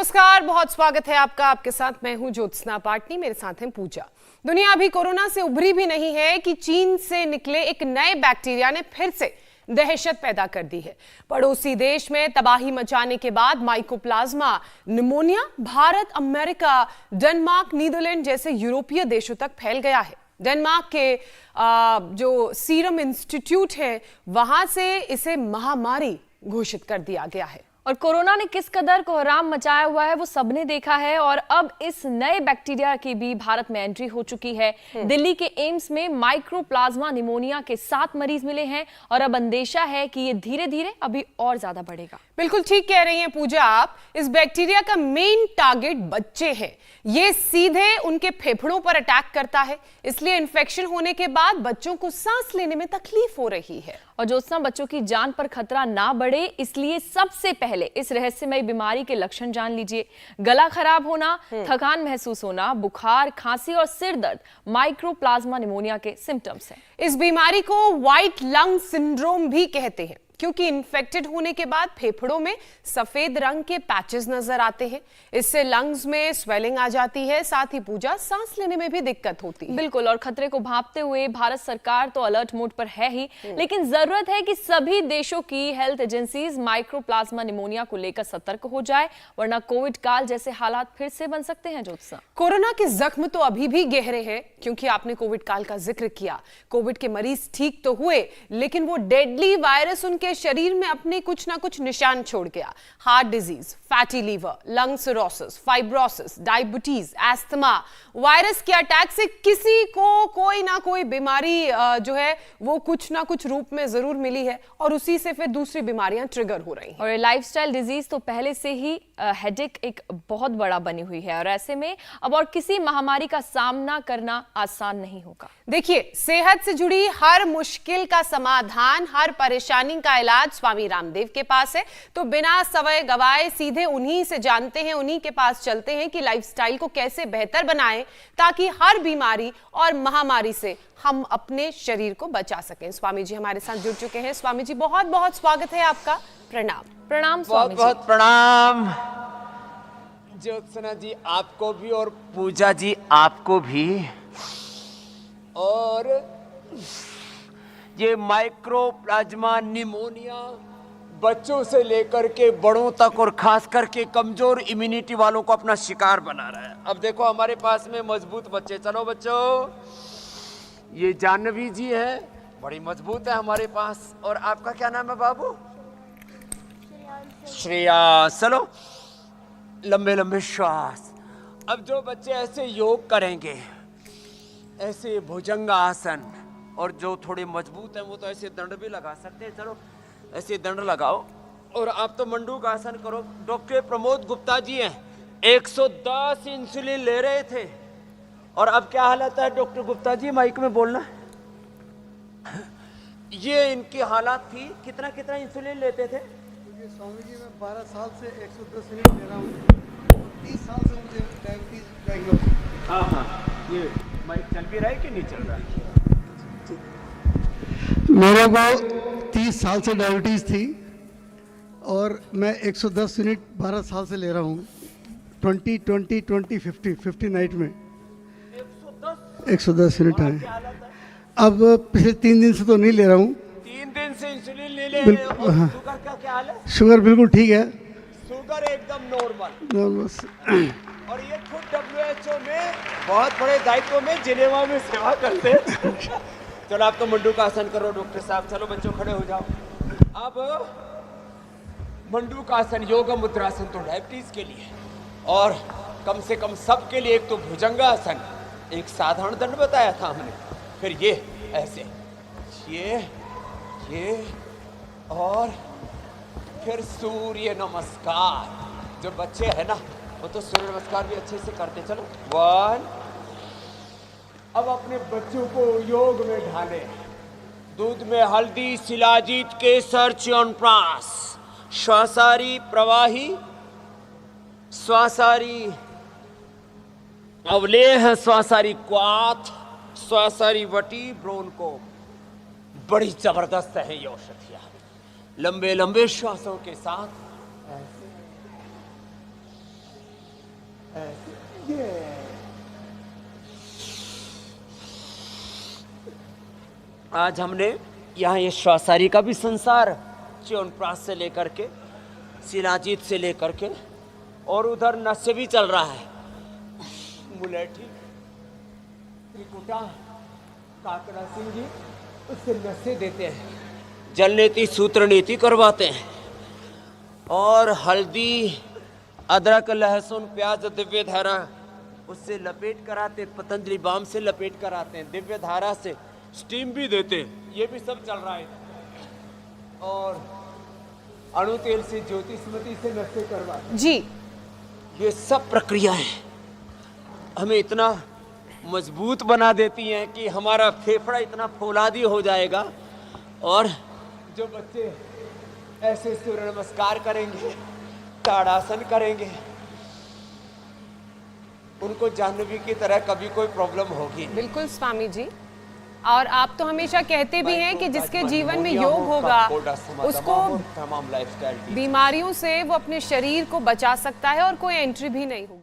नमस्कार, बहुत स्वागत है आपका। आपके साथ मैं हूं ज्योत्सना पाटनी, मेरे साथ हैं पूजा। दुनिया अभी कोरोना से उभरी भी नहीं है कि चीन से निकले एक नए बैक्टीरिया ने फिर से दहशत पैदा कर दी है। पड़ोसी देश में तबाही मचाने के बाद mycoplasma pneumonia Bharat, America, Denmark, Netherland जैसे यूरोपीय देशों तक फैल गया है। डेनमार्क के जो सीरम इंस्टीट्यूट है, वहां से इसे महामारी घोषित कर दिया गया है। और कोरोना ने किस कदर कोहराम मचाया हुआ है वो सबने देखा है। और अब इस नए बैक्टीरिया की भी भारत में एंट्री हो चुकी है। दिल्ली के एम्स में माइक्रोप्लाज्मा निमोनिया के 7 मरीज मिले हैं और अब अंदेशा है कि ये धीरे धीरे अभी और ज्यादा बढ़ेगा। बिल्कुल ठीक कह रही हैं पूजा आप। इस बैक्टीरिया का मेन टारगेट बच्चे हैं। ये सीधे उनके फेफड़ों पर अटैक करता है, इसलिए इन्फेक्शन होने के बाद बच्चों को सांस लेने में तकलीफ हो रही है। और ज्योत्सना, बच्चों की जान पर खतरा ना बढ़े इसलिए सबसे पहले इस रहस्यमय बीमारी के लक्षण जान लीजिए। गला खराब होना, थकान महसूस होना, बुखार, खांसी और सिर दर्द माइक्रोप्लाज्मा निमोनिया के सिम्टम्स हैं। इस बीमारी को व्हाइट लंग सिंड्रोम भी कहते हैं, क्योंकि इन्फेक्टेड होने के बाद फेफड़ों में सफेद रंग के पैचेस नजर आते हैं। इससे लंग्स में स्वेलिंग आ जाती है, साथ ही पूजा सांस लेने में भी दिक्कत होती है। बिल्कुल, और खतरे को भांपते हुए भारत सरकार तो अलर्ट मोड पर है ही, लेकिन जरूरत है कि सभी देशों की हेल्थ एजेंसीज माइक्रोप्लाज्मा निमोनिया को लेकर सतर्क हो जाए, वरना कोविड काल जैसे हालात फिर से बन सकते हैं। ज्योत्सना, कोरोना के जख्म तो अभी भी गहरे हैं, क्योंकि आपने कोविड काल का जिक्र किया। कोविड के मरीज ठीक तो हुए, लेकिन वो डेडली वायरस उनके शरीर में अपने कुछ ना कुछ निशान छोड़ गया। Heart disease, fatty liver, lung cirrhosis, fibrosis, diabetes, asthma. Virus के अटैक से किसी को कोई ना कोई बीमारी जो है वो कुछ ना कुछ रूप में जरूर मिली है, और उसी से फिर दूसरी बीमारियां ट्रिगर हो रही हैं। और लाइफस्टाइल डिजीज तो पहले से ही हेडेक एक बहुत बड़ा बनी हुई है, और ऐसे में अब और किसी महामारी का सामना करना आसान नहीं होगा। देखिए, सेहत से जुड़ी हर मुश्किल का समाधान, हर परेशानी का इलाज स्वामी रामदेव के पास है। तो बिना समय गवाए सीधे उन्हीं से जानते हैं, उन्हीं के पास चलते हैं कि लाइफस्टाइल को कैसे बेहतर बनाएं, ताकि हर बीमारी और महामारी से हम अपने शरीर को बचा सकें। स्वामी जी हमारे साथ जुड़ चुके हैं। स्वामी जी, बहुत बहुत स्वागत है आपका। प्रणाम। प्रणाम स्वामी जी। बहुत बहुत प्रणाम ज्योत्सना जी, आपको भी और पूजा जी आपको भी। और ये माइक्रोप्लाज्मा निमोनिया बच्चों से लेकर के बड़ों तक और खास करके कमजोर इम्यूनिटी वालों को अपना शिकार बना रहा है। अब देखो हमारे पास में मजबूत बच्चे। चलो बच्चों, ये जानवी जी है, बड़ी मजबूत है हमारे पास। और आपका क्या नाम है बाबू? श्रेयांश। चलो लंबे लंबे श्वास। अब जो बच्चे ऐसे योग करेंगे, ऐसे भुजंगासन, और जो थोड़े मजबूत हैं वो तो ऐसे दंड भी लगा सकते हैं। चलो ऐसे दंड लगाओ। और आप तो मंडूक आसन करो। डॉक्टर प्रमोद गुप्ता जी हैं, 110 इंसुलिन ले रहे थे, और अब क्या हालत है डॉक्टर गुप्ता जी? माइक में बोलना। ये इनकी हालत थी। कितना कितना इंसुलिन लेते थे? स्वामी जी, मैं 12 साल से 110 यूनिट ले रहा हूँ। 30 साल से मुझे डायबिटीज डायग्नोस। हाँ हाँ, ये माइक चल भी रहा है कि नहीं चल रहा है? मेरे को 30 साल से डायबिटीज थी, और मैं 110 यूनिट 12 साल से ले रहा हूँ। 20 20 20 50 50 नाइट में 110 यूनिट है। अब पिछले 3 दिन से तो नहीं ले रहा हूँ। 3 दिन से इंसुलिन ले रहे हैं। और हाँ। शुगर का क्या हाल है? शुगर बिल्कुल ठीक है, शुगर एकदम नॉर्मल। बस। और ये खुद WHO में बहुत बड़े दायित्व में जिनेवा में सेवा करते हैं। चलो आप तो मंडूक आसन करो डॉक्टर साहब। चलो बच्चों खड़े हो जाओ। अब मंडूक आसन, योग मुद्रासन तो डायबिटीज के लिए, और कम से कम सबके लिए एक तो भुजंगासन, एक साधारण दंड बताया था हमने, फिर ये ऐसे, ये और फिर सूर्य नमस्कार। जो बच्चे हैं ना वो तो सूर्य नमस्कार भी अच्छे से करते। चलो 1। अब अपने बच्चों को योग में ढाले। दूध में हल्दी, शिलाजीत, केसर, च्यवनप्राश, श्वासारी प्रवाही, श्वासारी अवलेह, श्वासारी क्वाथ, श्वासारी वटी, ब्रोनको। बड़ी जबरदस्त है ये औषधियां। लंबे लंबे श्वासों के साथ ऐसे ये आज हमने यहाँ ये श्वासारी का भी संसार च्यवनप्राश से लेकर के शिलाजीत से लेकर के और उधर नस्य भी चल रहा है, मुलेठी त्रिकुटा काकड़ा सिंह जी उससे नशे देते हैं, जल नीति सूत्र नीति करवाते हैं और हल्दी अदरक लहसुन प्याज दिव्य धारा उससे लपेट कराते, पतंजलि बाम से लपेट कराते हैं, दिव्य धारा से स्टीम भी देते हैं, ये भी सब चल रहा है। और अणु तेल से ज्योतिषमती से नशे करवाते हैं। जी, ये सब प्रक्रियाएं हमें इतना मजबूत बना देती हैं कि हमारा फेफड़ा इतना फौलादी हो जाएगा। और जो बच्चे ऐसे सूर्य नमस्कार करेंगे, ताड़ासन करेंगे, उनको जाह्नवी की तरह कभी कोई प्रॉब्लम होगी नहीं। बिल्कुल स्वामी जी। और आप तो हमेशा कहते भी हैं कि जिसके जीवन में योग होगा उसको तमाम लाइफस्टाइल बीमारियों से वो अपने शरीर को बचा सकता है और कोई एंट्री भी नहीं होगी।